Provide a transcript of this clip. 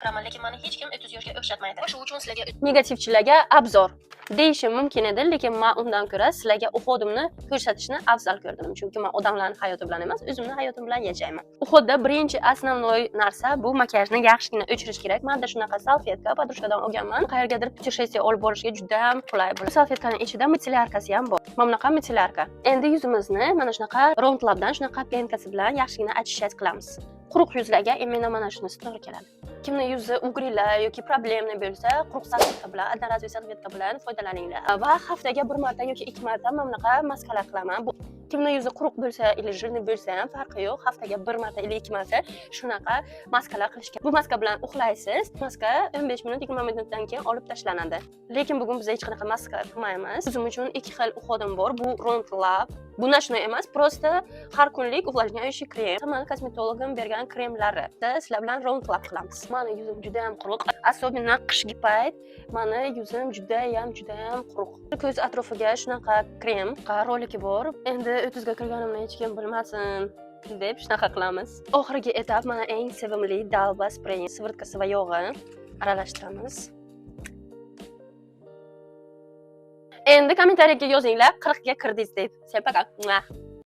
kiraman, lekin meni hech kim 30 yoshga o'xshatmaydi. Shu uchun sizlarga negativchilarga obzor deyishim mumkin edi, lekin men undan ko'ra sizlarga uxodimni ko'rsatishni afzal ko'rdim, chunki men odamlarning hayoti bilan emas, o'zimning hayotim bilan yashayman. Uxodda birinchi основной narsa bu makiyajni yaxshigina o'chirish kerak. Menda shunaqa salfetka poдружкаdan olganman. Qayergadir putешествие olib borishga juda ham qulay bo'ladi. Salfetkaning ichida micellarkasi ham bor. Mana bunaqa micellarka. Endi yuzimizni mana shunaqa roundlabdan shunaqa penkasi bilan yaxshigina очищать qilamiz. Quruq yuzlarga именно mana shunisi to'g'ri keladi. Kimni yuzi ugrilar yoki problemli bo'lsa, quruq salfetka bilan, одноразовый salfetka bilan foydalaninglar. Va haftaga bir marta yoki ikki marta mana bunaqa maskalar qilaman. Kimni yuzi quruq bo'lsa, или jilni bo'lsa ham farqi yo'q. Haftaga bir marta или ikki marta shunaqa maskalar qilish kerak. Bu maska bilan uxlaysiz. Maska 15 minut, 20 minutdan keyin olib tashlanadi. Lekin bugun biz hech qanaqa maska qilmaymiz. O'zim uchun ikki xil uxodim bor. Bu Round Lab. Bu nashno emas, просто har kunlik uxlashga krem. Meni kosmetologim bergan kremlari. Sizlar bilan Round Lab qilamiz. Meni yuzim juda ham quruq, особенно qishgi payt meni yuzim juda ham quruq. Ko'z atrofiga shunaqa krem, roliki bor. Endi 30 ga kirganimni hech kim bilmasin deb shunaqa qilamiz. Oxirgi etap mana eng sevimli Dalba sprey, svirtkasi va yog'i aralashtiramiz. Endi kommentariyaga yozinglar 40 ga kirdingiz deb. Всем пока.